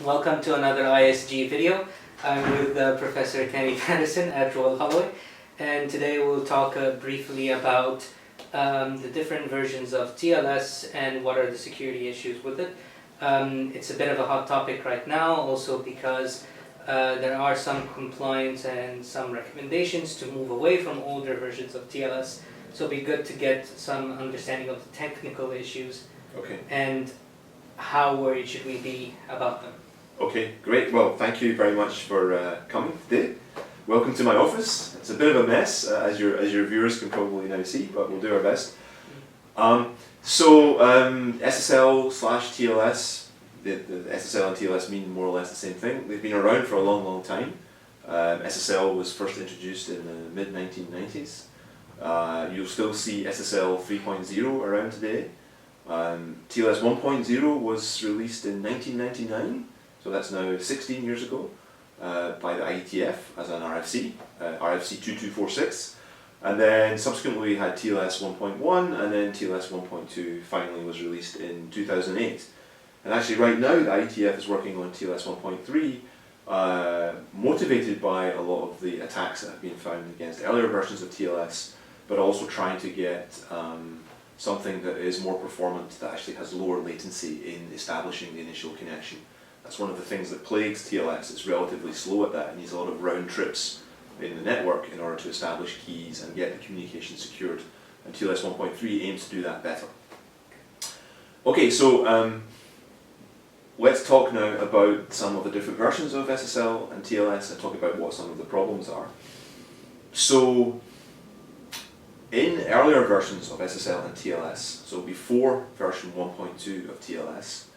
Welcome to another ISG video. I'm with Professor Kenny Paterson at Royal Holloway, and today we'll talk briefly about the different versions of TLS and what are the security issues with it. It's a bit of a hot topic right now, also because there are some compliance and some recommendations to move away from older versions of TLS. So it'd be good to get some understanding of the technical issues. Okay. And how worried should we be about them? Okay, great. Well, thank you very much for coming today. Welcome to my office. It's a bit of a mess, as your viewers can probably now see, but we'll do our best. SSL/TLS, the SSL and TLS mean more or less the same thing. They've been around for a long, long time. SSL was first introduced in the mid-1990s. You'll still see SSL 3.0 around today. TLS 1.0 was released in 1999, so that's now 16 years ago, by the IETF as an RFC, RFC 2246, and then subsequently we had TLS 1.1, and then TLS 1.2 finally was released in 2008. And actually right now the IETF is working on TLS 1.3, motivated by a lot of the attacks that have been found against earlier versions of TLS, but also trying to get something that is more performant, that actually has lower latency in establishing the initial connection. That's one of the things that plagues TLS. It's relatively slow at that. It needs a lot of round trips in the network in order to establish keys and get the communication secured. And TLS 1.3 aims to do that better. Okay, so let's talk now about some of the different versions of SSL and TLS and talk about what some of the problems are. So, in earlier versions of SSL and TLS, so before version 1.2 of TLS,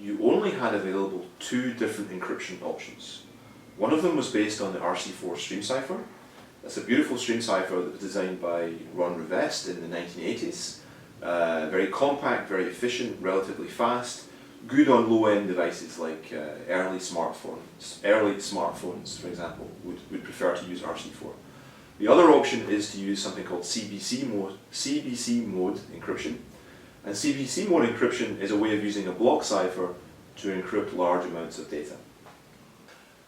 you only had available two different encryption options. One of them was based on the RC4 stream cipher. That's a beautiful stream cipher that was designed by Ron Rivest in the 1980s. Very compact, very efficient, relatively fast, good on low-end devices like early smartphones, for example, would prefer to use RC4. The other option is to use something called CBC mode encryption. And CBC mode encryption is a way of using a block cipher to encrypt large amounts of data.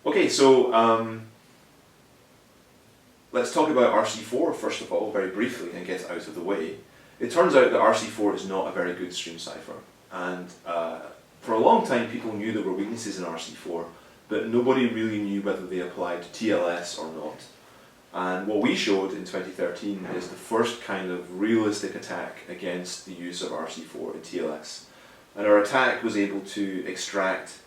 Okay, so let's talk about RC4 first of all, very briefly, and get it out of the way. It turns out that RC4 is not a very good stream cipher. And for a long time people knew there were weaknesses in RC4, but nobody really knew whether they applied to TLS or not. And what we showed in 2013 is the first kind of realistic attack against the use of RC4 in TLS. And our attack was able to extract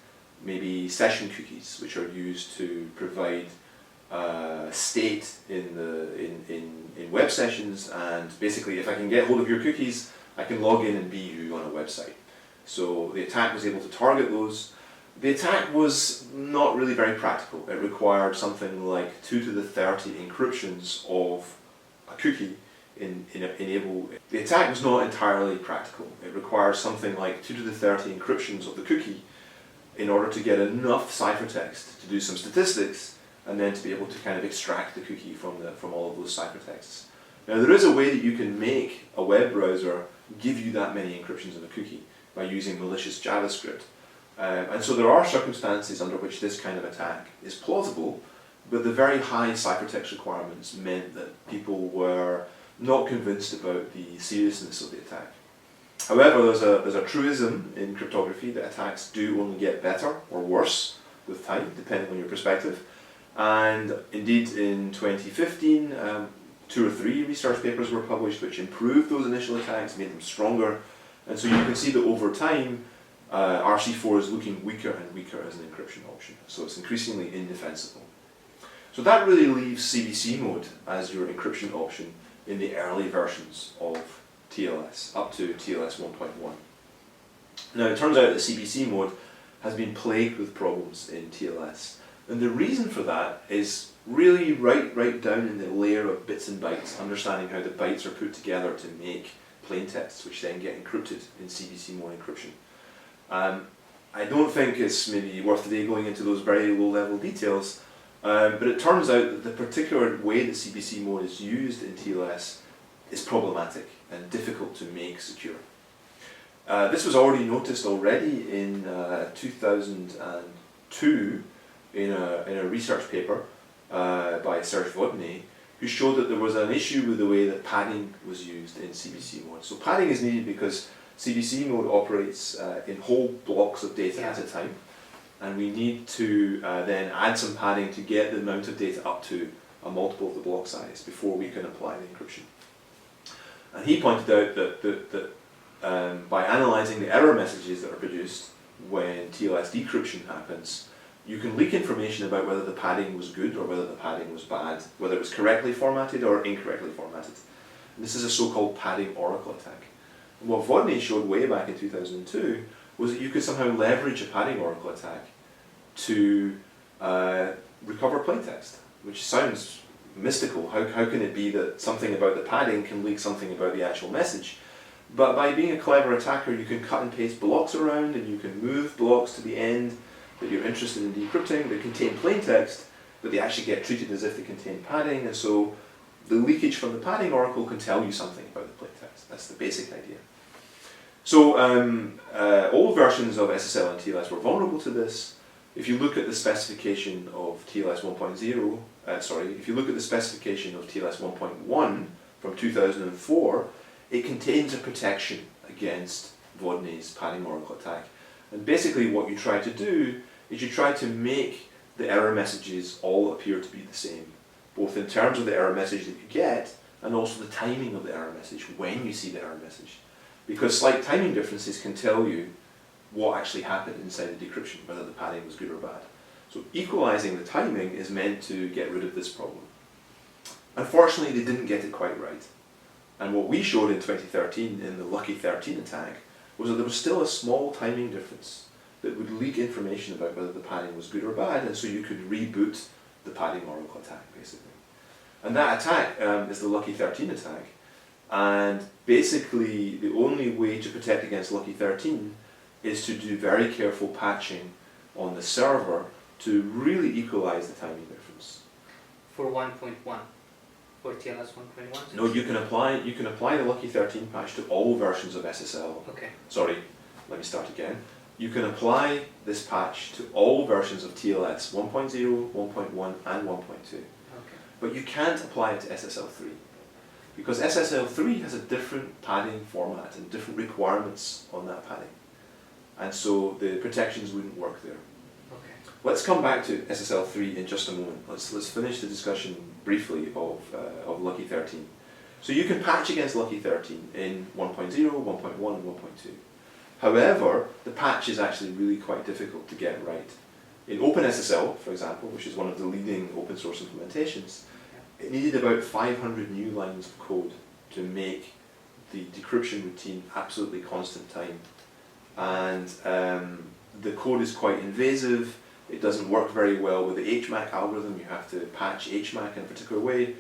maybe session cookies, which are used to provide state in web sessions, and basically if I can get hold of your cookies, I can log in and be you on a website. So the attack was able to target those. The attack was not really very practical. It required something like 2 to the 30 encryptions of a cookie enable. The attack was not entirely practical. It requires something like 2 to the 30 encryptions of the cookie in order to get enough ciphertext to do some statistics and then to be able to kind of extract the cookie from all of those ciphertexts. Now there is a way that you can make a web browser give you that many encryptions of a cookie by using malicious JavaScript. And so there are circumstances under which this kind of attack is plausible, but the very high ciphertext requirements meant that people were not convinced about the seriousness of the attack. However, there's a truism in cryptography that attacks do only get better or worse with time, depending on your perspective. And indeed in 2015, 2 or 3 research papers were published which improved those initial attacks, made them stronger, and so you can see that over time RC4 is looking weaker and weaker as an encryption option, so it's increasingly indefensible. So that really leaves CBC mode as your encryption option in the early versions of TLS, up to TLS 1.1. Now it turns out that CBC mode has been plagued with problems in TLS, and the reason for that is really right down in the layer of bits and bytes, understanding how the bytes are put together to make plaintexts, which then get encrypted in CBC mode encryption. I don't think it's maybe worth today going into those very low-level details, but it turns out that the particular way that CBC mode is used in TLS is problematic and difficult to make secure. This was already noticed already in 2002 in a research paper by Serge Vodny, who showed that there was an issue with the way that padding was used in CBC mode. So padding is needed because CBC mode operates in whole blocks of data at a time, and we need to then add some padding to get the amount of data up to a multiple of the block size before we can apply the encryption. And he pointed out that by analysing the error messages that are produced when TLS decryption happens, you can leak information about whether the padding was good or whether the padding was bad, whether it was correctly formatted or incorrectly formatted. And this is a so-called padding oracle attack. And what Vodny showed way back in 2002 was that you could somehow leverage a padding oracle attack to recover plaintext, which sounds mystical. How can it be that something about the padding can leak something about the actual message? But by being a clever attacker, you can cut and paste blocks around, and you can move blocks to the end that you're interested in decrypting that contain plaintext, but they actually get treated as if they contain padding, and so the leakage from the padding oracle can tell you something about the plaintext. That's the basic idea. So old versions of SSL and TLS were vulnerable to this. If you look at the specification of TLS 1.0, if you look at the specification of TLS 1.1 from 2004, it contains a protection against Vodny's padding oracle attack. And basically what you try to do is you try to make the error messages all appear to be the same, both in terms of the error message that you get and also the timing of the error message when you see the error message. Because slight timing differences can tell you what actually happened inside the decryption, whether the padding was good or bad. So equalizing the timing is meant to get rid of this problem. Unfortunately, they didn't get it quite right. And what we showed in 2013 in the Lucky 13 attack was that there was still a small timing difference that would leak information about whether the padding was good or bad, and so you could reboot the padding oracle attack, basically. And that attack is the Lucky 13 attack, and basically the only way to protect against Lucky 13 is to do very careful patching on the server to really equalize the timing difference. For 1.1, for TLS 1.1? No, you can apply the Lucky 13 patch to all versions of SSL. Okay. Sorry, let me start again. You can apply this patch to all versions of TLS 1.0, 1.1 and 1.2. Okay. But you can't apply it to SSL3 because SSL3 has a different padding format and different requirements on that padding. And so the protections wouldn't work there. Okay. Let's come back to SSL3 in just a moment. Let's finish the discussion briefly of Lucky 13. So you can patch against Lucky 13 in 1.0, 1.1 and 1.2. However, the patch is actually really quite difficult to get right. In OpenSSL, for example, which is one of the leading open source implementations, it needed about 500 new lines of code to make the decryption routine absolutely constant time. And the code is quite invasive. It doesn't work very well with the HMAC algorithm. You have to patch HMAC in a particular way.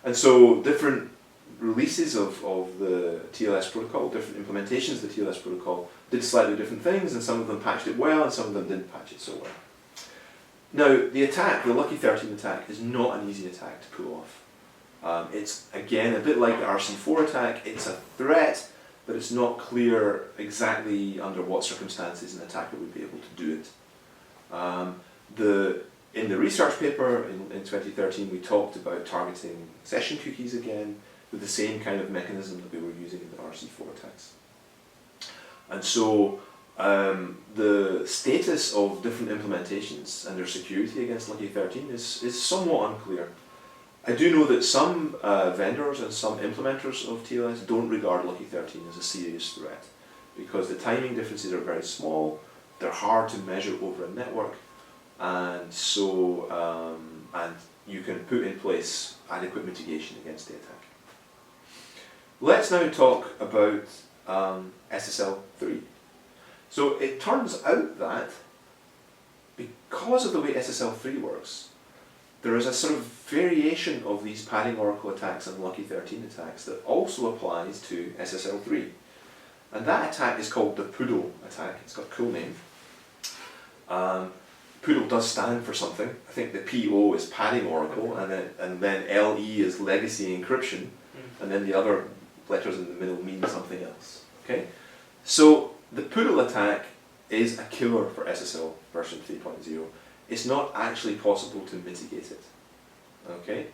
And so different releases of the TLS protocol, different implementations of the TLS protocol, did slightly different things, and some of them patched it well and some of them didn't patch it so well. Now, the attack, the Lucky 13 attack, is not an easy attack to pull off. It's, again, a bit like the RC4 attack. It's a threat, but it's not clear exactly under what circumstances an attacker would be able to do it. In the research paper in 2013, we talked about targeting session cookies again with the same kind of mechanism that we were using in the RC4 attacks. And so the status of different implementations and their security against Lucky 13 is somewhat unclear. I do know that some vendors and some implementers of TLS don't regard Lucky 13 as a serious threat because the timing differences are very small, they're hard to measure over a network, and so and you can put in place adequate mitigation against the attack. Let's now talk about SSL3. So it turns out that because of the way SSL3 works, there is a sort of variation of these padding oracle attacks and Lucky 13 attacks that also applies to SSL3. And that attack is called the Poodle attack. It's got a cool name. Poodle does stand for something. I think the PO is padding oracle, and then LE is legacy encryption, and then the other letters in the middle mean something else. Okay? So the poodle attack is a killer for SSL version 3.0. It's not actually possible to mitigate it. Okay?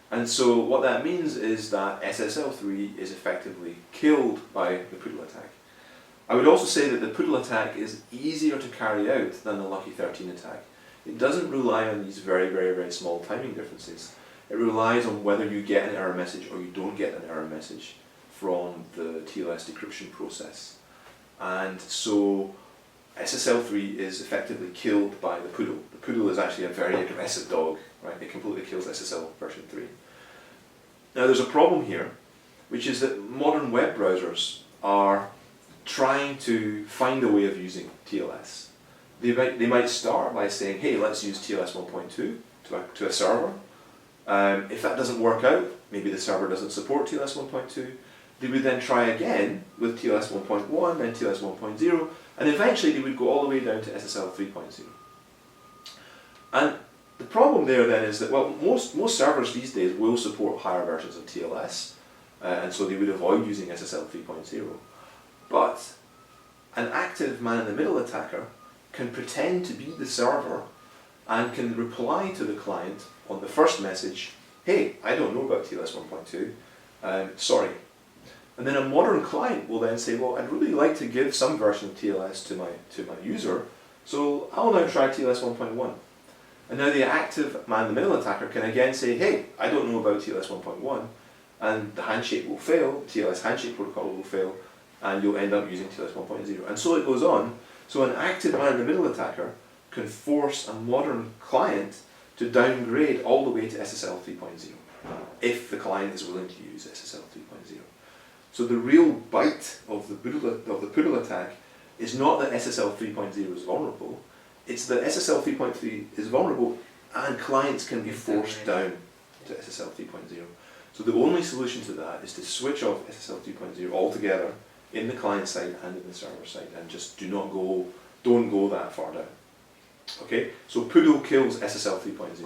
And so what that means is that SSL3 is effectively killed by the poodle attack. I would also say that the poodle attack is easier to carry out than the Lucky 13 attack. It doesn't rely on these very, very, very small timing differences. It relies on whether you get an error message or you don't get an error message from the TLS decryption process. And so SSL3 is effectively killed by the poodle. The poodle is actually a very aggressive dog, right? It completely kills SSL version 3. Now there's a problem here, which is that modern web browsers are trying to find a way of using TLS. They might start by saying, hey, let's use TLS 1.2 to a server. If that doesn't work out, maybe the server doesn't support TLS 1.2, they would then try again with TLS 1.1, then TLS 1.0, and eventually they would go all the way down to SSL 3.0. And the problem there then is that, well, most servers these days will support higher versions of TLS, and so they would avoid using SSL 3.0. But an active man-in-the-middle attacker can pretend to be the server and can reply to the client on the first message, hey, I don't know about TLS 1.2, sorry. And then a modern client will then say, well, I'd really like to give some version of TLS to my user, so I'll now try TLS 1.1. And now the active man-in-the-middle attacker can again say, hey, I don't know about TLS 1.1, and the handshake will fail, the TLS handshake protocol will fail, and you'll end up using TLS 1.0. And so it goes on. So an active man-in-the-middle attacker can force a modern client to downgrade all the way to SSL 3.0 if the client is willing to use SSL 3.0. So the real bite of the poodle attack is not that SSL 3.0 is vulnerable, it's that SSL 3.3 is vulnerable and clients can be forced down to SSL 3.0. So the only solution to that is to switch off SSL 3.0 altogether in the client side and in the server side, and just don't go that far down. Okay, so poodle kills SSL 3.0,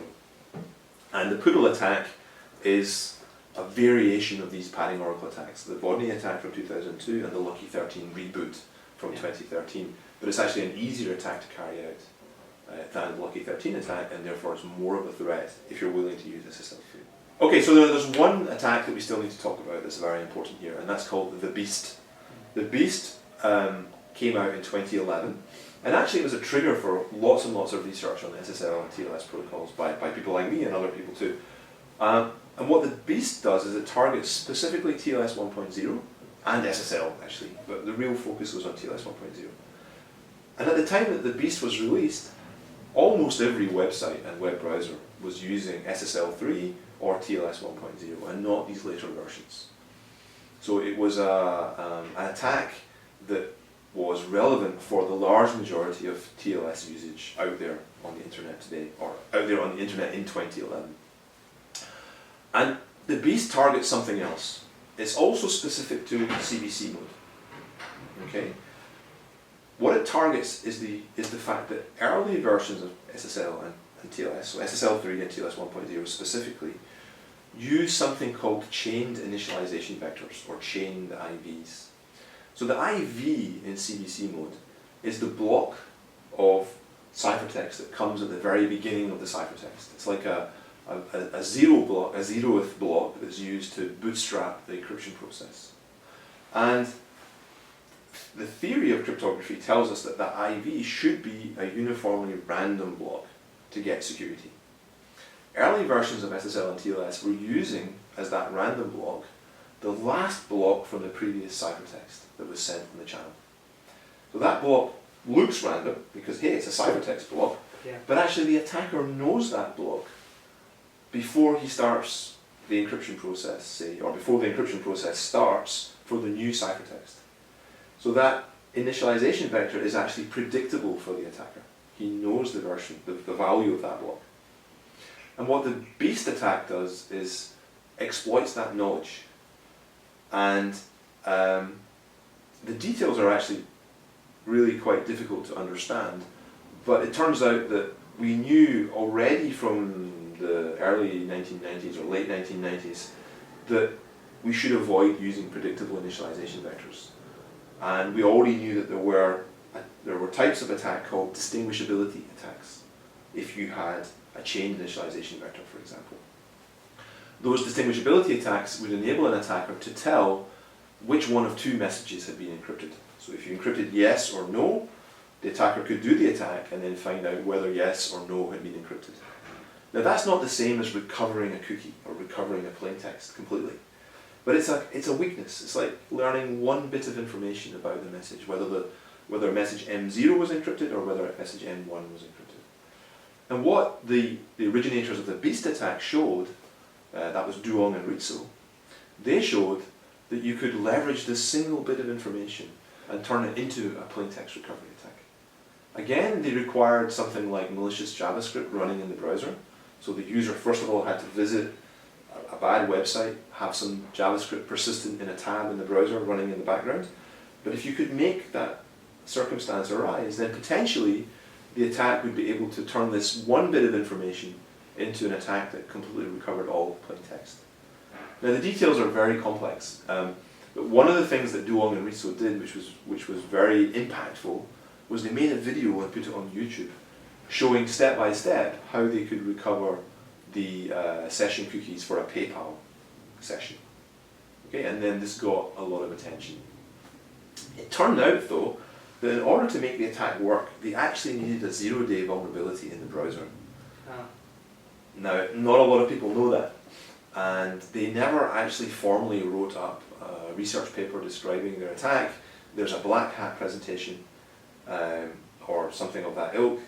and the poodle attack is a variation of these padding oracle attacks, the Bodney attack from 2002 and the Lucky 13 reboot from 2013, but it's actually an easier attack to carry out than the Lucky 13 attack, and therefore it's more of a threat if you're willing to use SSL 3. Okay, so there's one attack that we still need to talk about that's very important here, and that's called the Beast. The Beast came out in 2011, and actually it was a trigger for lots and lots of research on SSL and TLS protocols by people like me and other people too. And what the Beast does is it targets specifically TLS 1.0 and SSL actually, but the real focus was on TLS 1.0. And at the time that the Beast was released, almost every website and web browser was using SSL 3 or TLS 1.0 and not these later versions. So it was an attack that was relevant for the large majority of TLS usage out there on the internet today, or out there on the internet in 2011. And the Beast targets something else. It's also specific to CBC mode. Okay? What it targets is the fact that early versions of SSL and TLS, so SSL 3 and TLS 1.0 specifically, use something called chained initialization vectors, or chained IVs. So the IV in CBC mode is the block of ciphertext that comes at the very beginning of the ciphertext. It's like a zeroth block that's used to bootstrap the encryption process. And the theory of cryptography tells us that the IV should be a uniformly random block to get security. Early versions of SSL and TLS were using, as that random block, the last block from the previous ciphertext that was sent from the channel. So that block looks random, because hey, it's a ciphertext block, but actually the attacker knows that block before he starts the encryption process, say, or before the encryption process starts for the new ciphertext. So that initialization vector is actually predictable for the attacker. He knows the version, the value of that block. And what the Beast attack does is exploits that knowledge. And the details are actually really quite difficult to understand, but it turns out that we knew already from the early 1990s or late 1990s that we should avoid using predictable initialization vectors. And we already knew that there were types of attack called distinguishability attacks, if you had a chained initialization vector, for example. Those distinguishability attacks would enable an attacker to tell which one of two messages had been encrypted. So if you encrypted yes or no, the attacker could do the attack and then find out whether yes or no had been encrypted. Now that's not the same as recovering a cookie or recovering a plaintext completely. But it's a weakness. It's like learning one bit of information about the message, whether message M0 was encrypted or whether message M1 was encrypted. And what the originators of the Beast attack showed, that was Duong and Rizzo, they showed that you could leverage this single bit of information and turn it into a plaintext recovery attack. Again, they required something like malicious JavaScript running in the browser. So the user, first of all, had to visit a bad website, have some JavaScript persistent in a tab in the browser running in the background. But if you could make that circumstance arise, then potentially the attack would be able to turn this one bit of information into an attack that completely recovered all plain text. Now the details are very complex, but one of the things that Duong and Rizzo did, which was very impactful, was they made a video and put it on YouTube, showing step by step how they could recover the session cookies for a PayPal session. Okay, and then this got a lot of attention. It turned out though that in order to make the attack work, they actually needed a 0-day vulnerability in the browser. Oh. Now, not a lot of people know that, and they never actually formally wrote up a research paper describing their attack. There's a black hat presentation or something of that ilk,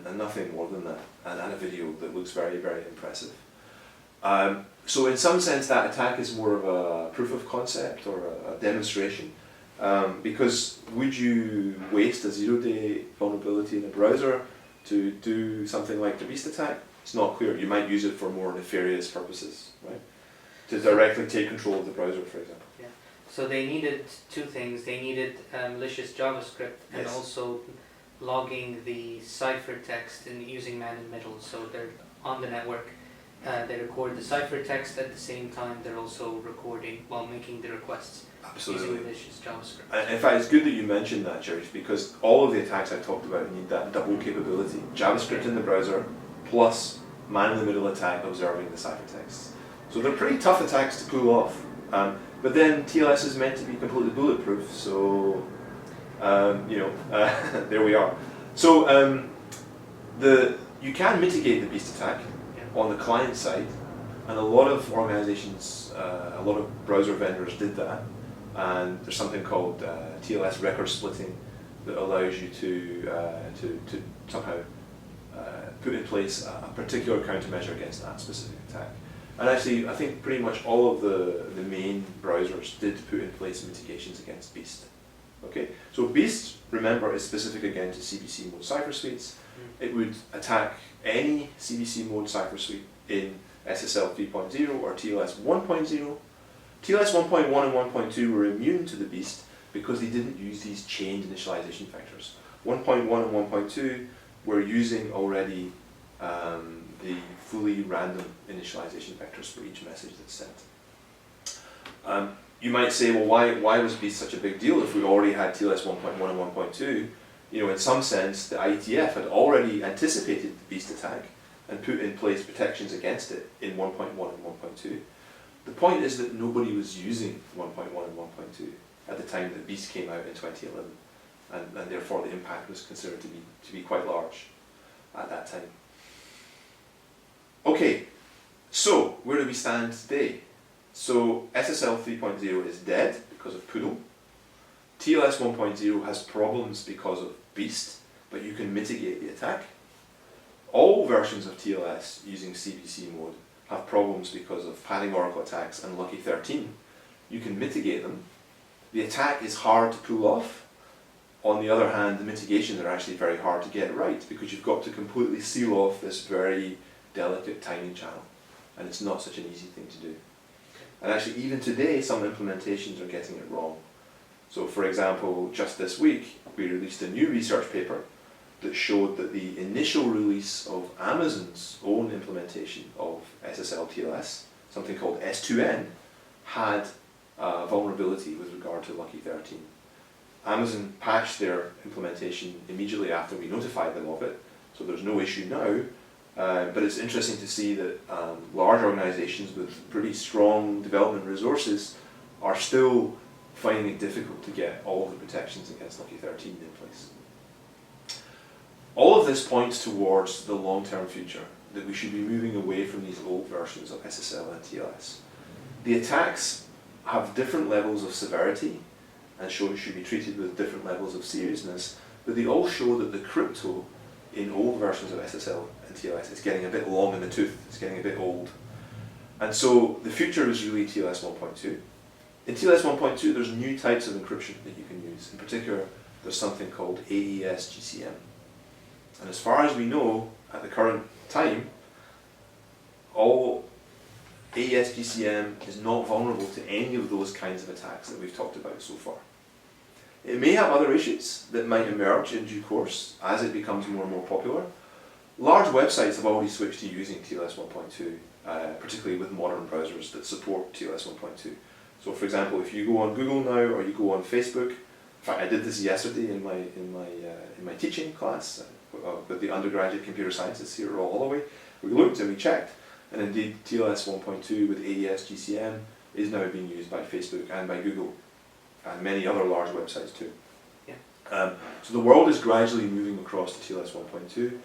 and nothing more than that, and a video that looks very, very impressive. So in some sense that attack is more of a proof of concept or a demonstration, because would you waste a 0-day vulnerability in a browser to do something like the Beast attack? It's not clear. You might use it for more nefarious purposes, right? To directly take control of the browser, for example. Yeah. So they needed two things. They needed malicious JavaScript and Yes. also logging the ciphertext and using man-in-middle. So they're on the network. They record the ciphertext at the same time. They're also recording while making the requests. Absolutely. Using malicious JavaScript. In fact, it's good that you mentioned that, Jerry, because all of the attacks I talked about need that double capability. JavaScript in the browser, plus man-in-the-middle attack observing the ciphertext. So they're pretty tough attacks to pull off. But then TLS is meant to be completely bulletproof, so there we are. So you can mitigate the Beast attack on the client side, and a lot of organizations, a lot of browser vendors did that. And there's something called TLS record splitting that allows you to somehow put in place a particular countermeasure against that specific attack. And actually, I think pretty much all of the main browsers did put in place mitigations against Beast. Okay, so Beast, remember, is specific again to CBC mode cipher suites. It would attack any CBC mode cipher suite in SSL 3.0 or TLS 1.0. TLS 1.1 and 1.2 were immune to the Beast because they didn't use these chained initialization vectors. 1.1 and 1.2 were using already the fully random initialization vectors for each message that's sent. You might say, well, why was Beast such a big deal if we already had TLS 1.1 and 1.2? In some sense, the IETF had already anticipated the Beast attack and put in place protections against it in 1.1 and 1.2. The point is that nobody was using 1.1 and 1.2 at the time that Beast came out in 2011, and therefore the impact was considered to be quite large at that time. Okay, so where do we stand today? So SSL 3.0 is dead because of Poodle. TLS 1.0 has problems because of Beast, but you can mitigate the attack. All versions of TLS using CBC mode have problems because of padding oracle attacks and Lucky 13. You can mitigate them. The attack is hard to pull off. On the other hand, the mitigations are actually very hard to get right because you've got to completely seal off this very delicate timing channel, and it's not such an easy thing to do. And actually, even today, some implementations are getting it wrong. So for example, just this week, we released a new research paper that showed that the initial release of Amazon's own implementation of SSL TLS, something called S2N, had a vulnerability with regard to Lucky 13. Amazon patched their implementation immediately after we notified them of it, so there's no issue now. But it's interesting to see that large organizations with pretty strong development resources are still finding it difficult to get all of the protections against Lucky 13 in place. All of this points towards the long-term future, that we should be moving away from these old versions of SSL and TLS. The attacks have different levels of severity and should be treated with different levels of seriousness, but they all show that the crypto in old versions of SSL and TLS is getting a bit long in the tooth, it's getting a bit old. And so the future is really TLS 1.2. In TLS 1.2 there's new types of encryption that you can use. In particular, there's something called AES GCM. And as far as we know, at the current time, all AES GCM is not vulnerable to any of those kinds of attacks that we've talked about so far. It may have other issues that might emerge in due course as it becomes more and more popular. Large websites have already switched to using TLS 1.2, particularly with modern browsers that support TLS 1.2. So for example, if you go on Google now or you go on Facebook, in fact I did this yesterday in my teaching class with the undergraduate computer scientists here at Royal Holloway. We looked and we checked, and indeed TLS 1.2 with AES GCM is now being used by Facebook and by Google and many other large websites too. Yeah. So the world is gradually moving across to TLS 1.2.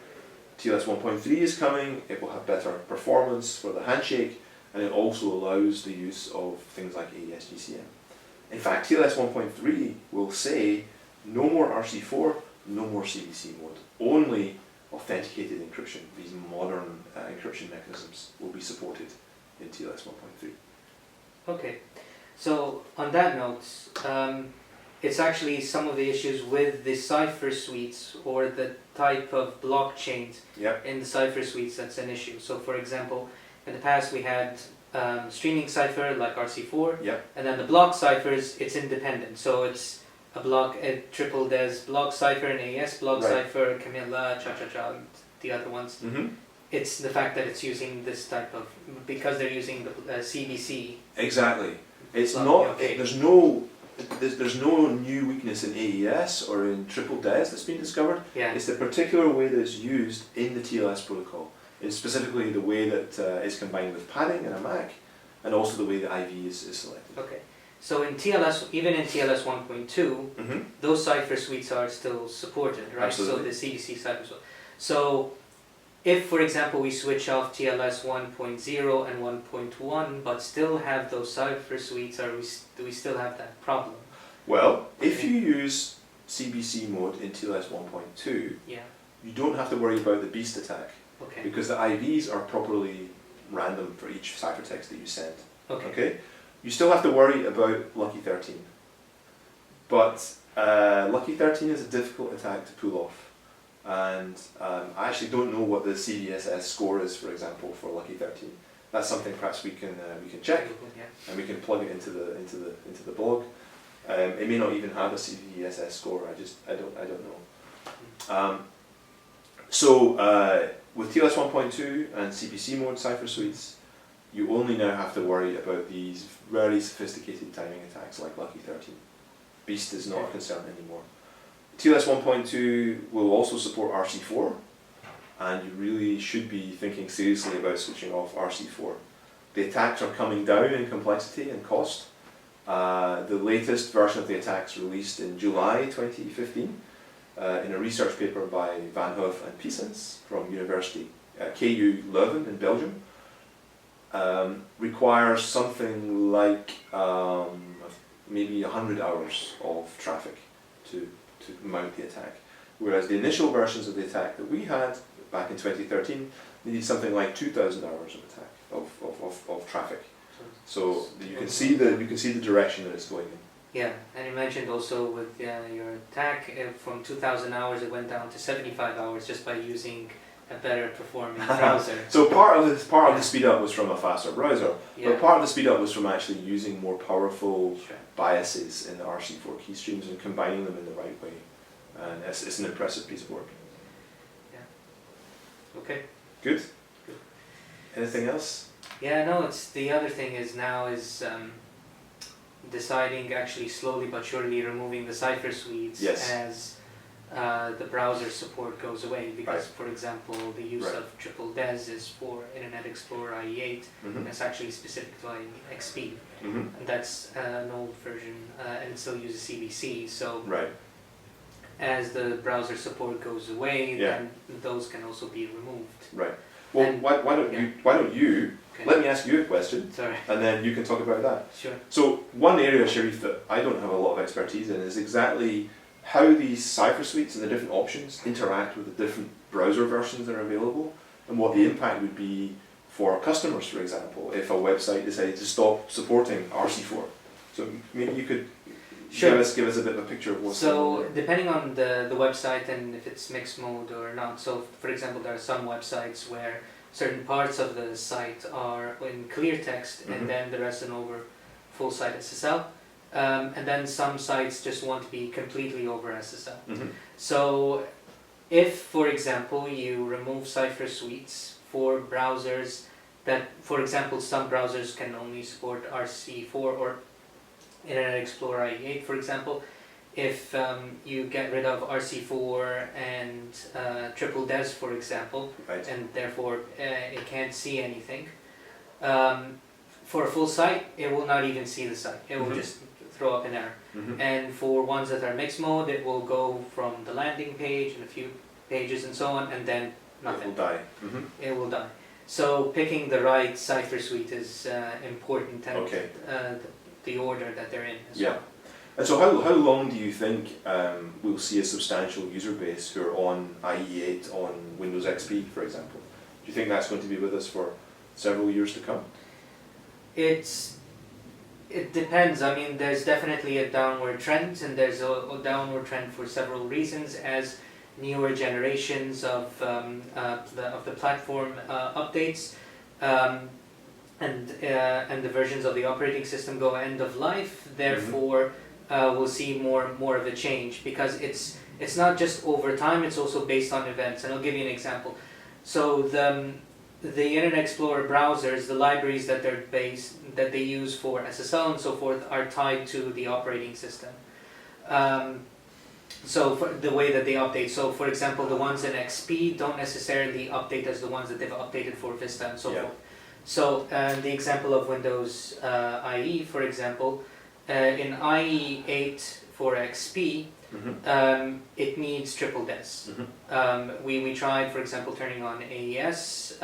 TLS 1.3 is coming, it will have better performance for the handshake, and it also allows the use of things like AES GCM. In fact, TLS 1.3 will say no more RC4, no more CBC mode, only authenticated encryption. These modern encryption mechanisms will be supported in TLS 1.3. Okay, so on that note, it's actually some of the issues with the cipher suites or the type of blockchains in the cipher suites that's an issue. So for example, in the past we had streaming cipher like RC4, and then the block ciphers, it's independent. So it's a triple des block cipher and AES block cipher, Camilla, Cha-Cha-Cha, the other ones. It's the fact that it's using this type of, because they're using the CBC. Exactly. It's Block, not, okay. there's no new weakness in AES or in triple des that's been discovered. Yeah. It's the particular way that it's used in the TLS protocol. It's specifically the way that it's combined with padding in a Mac, and also the way the IV is selected. Okay. So in TLS, even in TLS 1.2, those cipher suites are still supported, right? Absolutely. So the CBC cipher suite. So if, for example, we switch off TLS 1.0 and 1.1, but still have those cipher suites, do we still have that problem? Well, if you use CBC mode in TLS 1.2, you don't have to worry about the beast attack, because the IVs are properly random for each ciphertext that you send. Okay? You still have to worry about Lucky 13. But Lucky 13 is a difficult attack to pull off. And I actually don't know what the CVSS score is, for example, for Lucky 13. That's something perhaps we can check, and we can plug it into the blog. It may not even have a CVSS score. I don't know. So with TLS 1.2 and CBC mode cipher suites, you only now have to worry about these very sophisticated timing attacks like Lucky 13. Beast is not a concern anymore. TLS 1.2 will also support RC4, and you really should be thinking seriously about switching off RC4. The attacks are coming down in complexity and cost. The latest version of the attacks released in July 2015 in a research paper by Van Hoof and Piesens from University KU Leuven in Belgium. Requires something like maybe 100 hours of traffic to mount the attack, whereas the initial versions of the attack that we had back in 2013 needed something like 2,000 hours of attack of traffic. So you can see the direction that it's going in. Yeah, and you mentioned also with your attack from 2,000 hours it went down to 75 hours just by using a better performing browser. So part of the speed up was from a faster browser, but part of the speed up was from actually using more powerful biases in the RC4 key streams and combining them in the right way. And it's an impressive piece of work. Yeah. Okay. Good. Anything else? Yeah, no, it's the other thing is now is deciding actually slowly but surely removing the cipher suites Yes. as the browser support goes away, because for example the use of triple DES is for Internet Explorer IE8, and it's actually specific to XP, and that's an old version and it still uses CBC, so as the browser support goes away, then those can also be removed. Right. Well, and, why don't you let me ask you a question, and then you can talk about that. Sure. So one area, Sharif, that I don't have a lot of expertise in is exactly how these cipher suites and the different options interact with the different browser versions that are available, and what the impact would be for customers, for example, if a website decided to stop supporting RC4. So maybe you could give us a bit of a picture of what's going on there. Depending on the website and if it's mixed mode or not, so for example there are some websites where certain parts of the site are in clear text and then the rest are over full site SSL. And then some sites just want to be completely over SSL. So if, for example, you remove cipher suites for browsers that, for example, some browsers can only support RC4 or Internet Explorer IE8, for example, if you get rid of RC4 and triple DES, for example, and therefore it can't see anything, for a full site, it will not even see the site. It will just throw up an error. And for ones that are mixed mode, it will go from the landing page and a few pages and so on, and then nothing. It will die. It will die. So picking the right cipher suite is important, and the order that they're in as well. And so how long do you think we'll see a substantial user base who are on IE8 on Windows XP, for example? Do you think that's going to be with us for several years to come? It depends. I mean, there's definitely a downward trend, and there's a downward trend for several reasons as newer generations of the platform updates and the versions of the operating system go end of life. Therefore, we'll see more of a change, because it's not just over time; it's also based on events. And I'll give you an example. So the Internet Explorer browsers, the libraries that they use for SSL and so forth, are tied to the operating system. So for the way that they update, so for example, the ones in XP don't necessarily update as the ones that they've updated for Vista and so forth. So the example of Windows IE, for example, in IE8 for XP, it needs triple DES. We tried, for example, turning on AES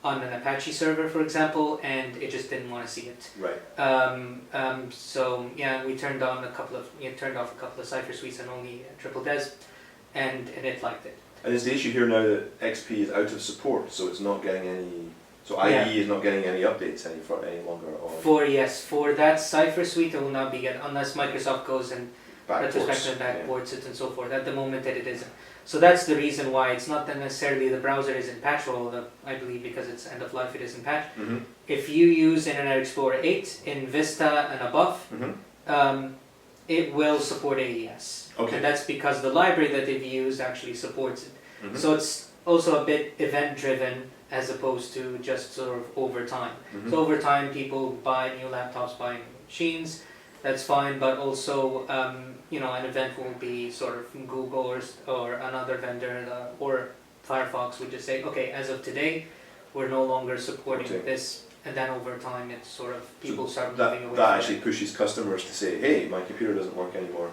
on an Apache server, for example, and it just didn't want to see it. So yeah, we turned off a couple of cipher suites and only triple DES, and it liked it. And is the issue here now that XP is out of support, so it's not getting any? So IE is not getting any updates any longer? Or For that cipher suite, it will not be getting, unless Microsoft goes and retrospectively backports it and so forth. At the moment that it isn't. So that's the reason why it's not that necessarily the browser isn't patched, although I believe because it's end of life it isn't patched. If you use Internet Explorer 8 in Vista and above, it will support AES. And that's because the library that they've used actually supports it. So it's also a bit event driven as opposed to just sort of over time. So over time people buy new laptops, buy new machines, that's fine, but also an event will be sort of from Google or another vendor or Firefox would just say, okay, as of today we're no longer supporting this, and then over time it's sort of people start moving away. That actually pushes customers to say, hey, my computer doesn't work anymore,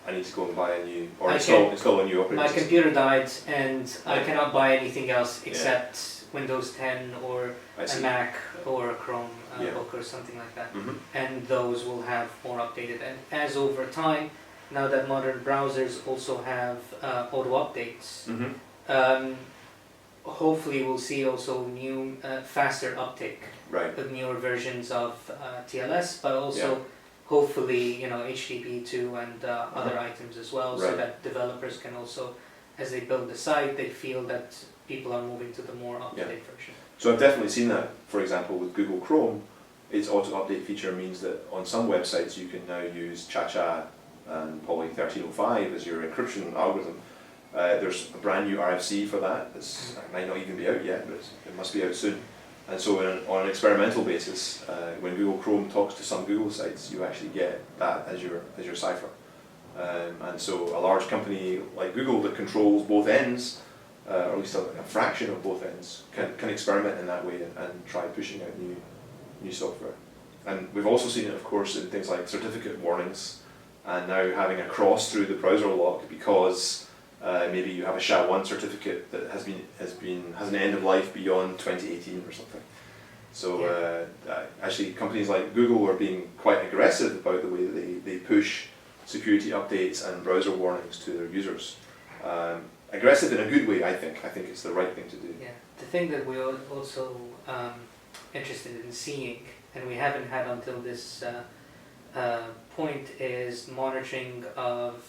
I need to go and buy a new, or install a new operating system. My computer died and I cannot buy anything else except Windows 10 or a Mac or a Chrome book or something like that. And those will have more updated. And as over time, now that modern browsers also have auto updates, hopefully we'll see also new, faster uptake of newer versions of TLS, but also hopefully HTTP2 and other items as well, so that developers can also, as they build the site, they feel that people are moving to the more up-to-date version. So I've definitely seen that, for example, with Google Chrome. Its auto-update feature means that on some websites you can now use Cha-Cha and Poly 1305 as your encryption algorithm. There's a brand new RFC for that. It might not even be out yet, but it must be out soon. And so on an experimental basis, when Google Chrome talks to some Google sites, you actually get that as your cipher. And so a large company like Google that controls both ends, or at least a fraction of both ends, can experiment in that way and try pushing out new software. And we've also seen it, of course, in things like certificate warnings, and now having a cross through the browser lock because maybe you have a SHA-1 certificate that has an end of life beyond 2018 or something. So actually, companies like Google are being quite aggressive about the way that they push security updates and browser warnings to their users. Aggressive in a good way, I think. I think it's the right thing to do. Yeah, the thing that we're also interested in seeing, and we haven't had until this point, is monitoring of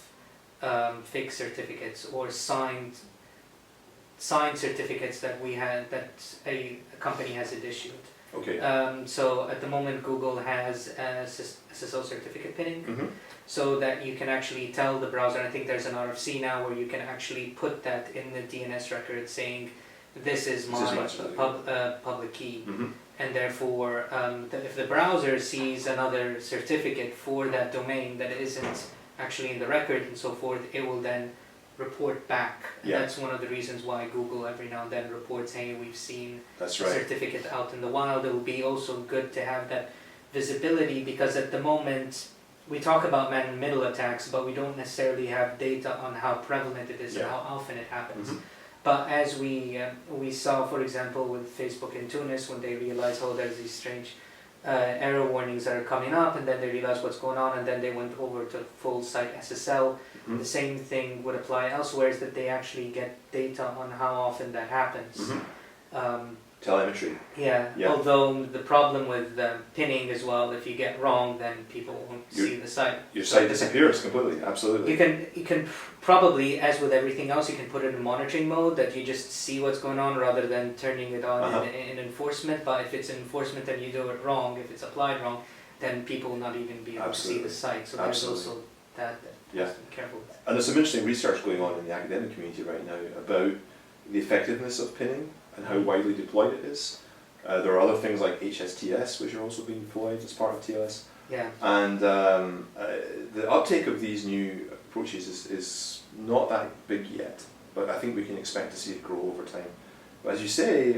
fake certificates or signed certificates that a company has issued. Okay. So at the moment, Google has SSL certificate pinning, so that you can actually tell the browser. I think there's an RFC now where you can actually put that in the DNS record, saying this is my public key, and therefore, if the browser sees another certificate for that domain that isn't actually in the record and so forth, it will then report back. And that's one of the reasons why Google every now and then reports, hey, we've seen a certificate out in the wild. It would be also good to have that visibility, because at the moment we talk about man-in-the-middle attacks, but we don't necessarily have data on how prevalent it is and how often it happens. But as we saw, for example, with Facebook in Tunis, when they realized, oh, there's these strange error warnings that are coming up, and then they realized what's going on, and then they went over to full site SSL. The same thing would apply elsewhere, is that they actually get data on how often that happens. Telemetry. Yeah, although the problem with pinning as well, if you get wrong, then people won't see the site. Your site disappears completely, absolutely. You can probably, as with everything else, you can put it in monitoring mode, that you just see what's going on rather than turning it on in enforcement. But if it's enforcement and you do it wrong, if it's applied wrong, then people will not even be able to see the site. So there's also that you have to be careful with. And there's some interesting research going on in the academic community right now about the effectiveness of pinning and how widely deployed it is. There are other things like HSTS, which are also being deployed as part of TLS. Yeah. And the uptake of these new approaches is not that big yet, but I think we can expect to see it grow over time. But as you say,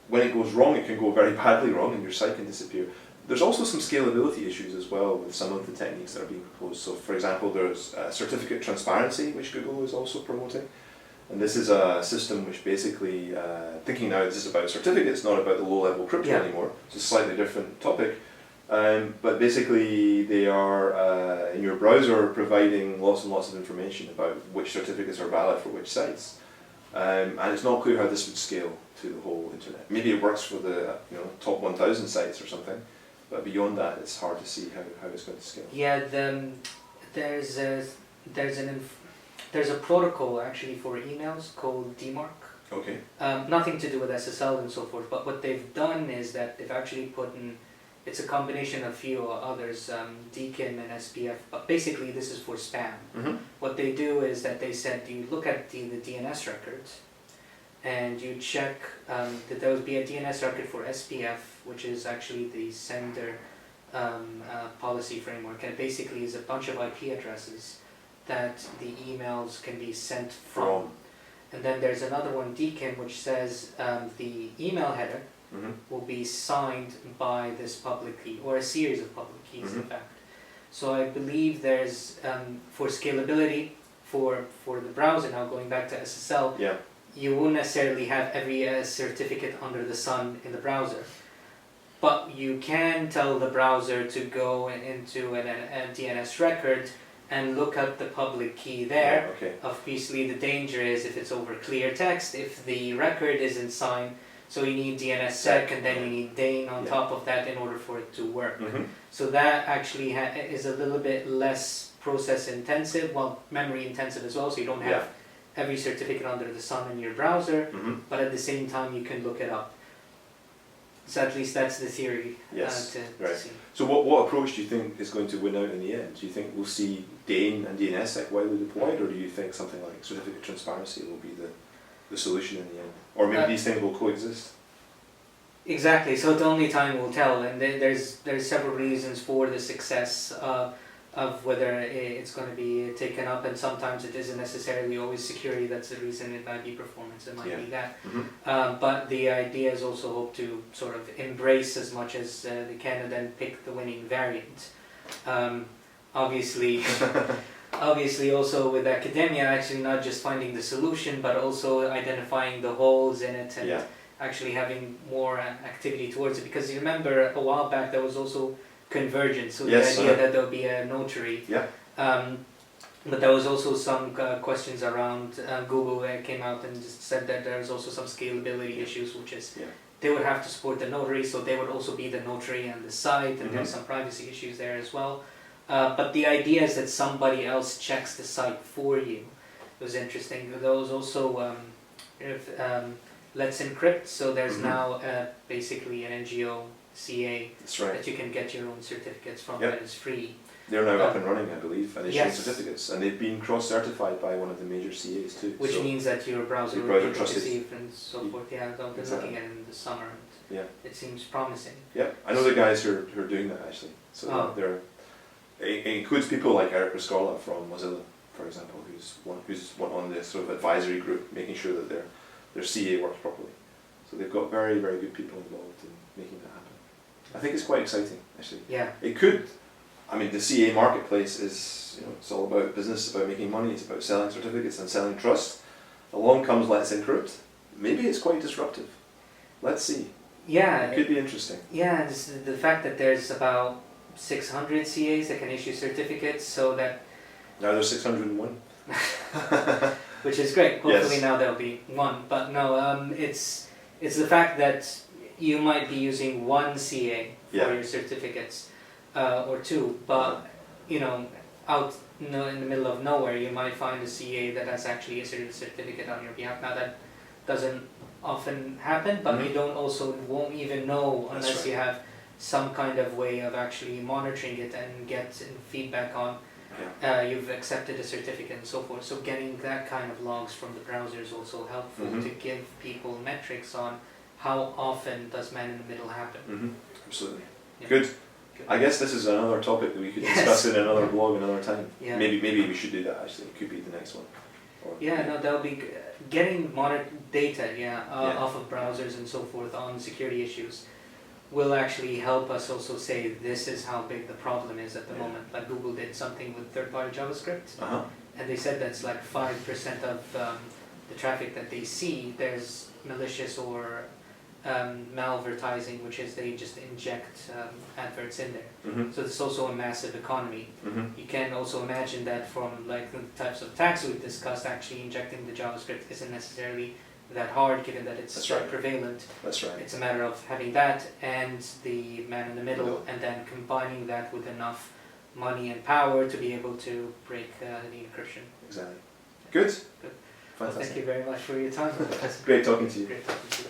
when it goes wrong, it can go very badly wrong and your site can disappear. There's also some scalability issues as well with some of the techniques that are being proposed. So for example, there's certificate transparency, which Google is also promoting. And this is a system which basically, thinking now this is about certificates, not about the low-level crypto anymore. It's a slightly different topic. But basically they are, in your browser, providing lots and lots of information about which certificates are valid for which sites. And it's not clear how this would scale to the whole internet. Maybe it works for the top 1,000 sites or something, but beyond that it's hard to see how it's going to scale. Yeah, there's a protocol actually for emails called DMARC. Okay. Nothing to do with SSL and so forth, but what they've done is that they've actually put in, it's a combination of a few others, DKIM and SPF, but basically this is for spam. What they do is that they said you look at the DNS records and you check that there would be a DNS record for SPF, which is actually the sender policy framework, and it basically is a bunch of IP addresses that the emails can be sent from. And then there's another one, DKIM, which says the email header will be signed by this public key, or a series of public keys in fact. So I believe there's, for scalability, for the browser now, going back to SSL, you won't necessarily have every certificate under the sun in the browser. But you can tell the browser to go into a DNS record and look up the public key there. Obviously the danger is if it's over clear text, if the record isn't signed, so you need DNSSEC and then you need DANE on top of that in order for it to work. So that actually is a little bit less process intensive, well, memory intensive as well, so you don't have every certificate under the sun in your browser, but at the same time you can look it up. So at least that's the theory. To see. So what approach do you think is going to win out in the end? Do you think we'll see DANE and DNSSEC widely deployed, or do you think something like certificate transparency will be the solution in the end? Or maybe these things will coexist? Exactly. So only time will tell, and there's several reasons for the success of whether it's going to be taken up, and sometimes it isn't necessarily always security that's the reason. It might be performance. It might be that. But the idea is also hope to sort of embrace as much as they can, and then pick the winning variant. Obviously. Obviously, also with academia, actually not just finding the solution, but also identifying the holes in it and actually having more activity towards it. Because you remember a while back there was also convergence, so the idea that there'll be a notary. But there was also some questions around Google that came out and just said that there's also some scalability issues, which is they would have to support the notary, so they would also be the notary on the site, and there's some privacy issues there as well. But the idea is that somebody else checks the site for you. It was interesting. There was also Let's Encrypt, so there's now basically an NGO CA that you can get your own certificates from that is free. They're now up and running, I believe, and issuing certificates, and they've been cross-certified by one of the major CAs too. Which means that your browser will be received and so forth. Yeah, I've been looking at it in the summer. And it seems promising. Yeah, I know the guys who are doing that actually. So they're. It includes people like Eric Riscola from Mozilla, for example, who's one on the sort of advisory group, making sure that their CA works properly. So they've got very, very good people involved in making that happen. I think it's quite exciting, actually. Yeah. It could. I mean, the CA marketplace is, it's all about business, about making money. It's about selling certificates and selling trust. Along comes Let's Encrypt. Maybe it's quite disruptive. Let's see. Yeah. It could be interesting. Yeah, the fact that there's about 600 CAs that can issue certificates, so that now there's 601, which is great. Hopefully now there'll be one, but no, it's the fact that you might be using one CA for your certificates or two, but out in the middle of nowhere you might find a CA that has actually issued a certificate on your behalf. Now that doesn't often happen, but you won't even know unless you have some kind of way of actually monitoring it and get feedback on you've accepted a certificate and so forth. So getting that kind of logs from the browser is also helpful to give people metrics on how often does man in the middle happen. Absolutely. Good. I guess this is another topic that we could discuss in another blog another time. Maybe we should do that actually. It could be the next one. That'll be getting data off of browsers and so forth on security issues will actually help us also say this is how big the problem is at the moment. Like Google did something with third-party JavaScript, and they said that's like 5% of the traffic that they see. There's malicious or malvertising, which is they just inject adverts in there. So it's also a massive economy. You can also imagine that from like the types of attacks we've discussed, actually injecting the JavaScript isn't necessarily that hard, given that it's prevalent. That's right. It's a matter of having that and the man in the middle, and then combining that with enough money and power to be able to break the encryption. Exactly. Good. Well, thank you very much for your time. Great talking to you. Great talking to you.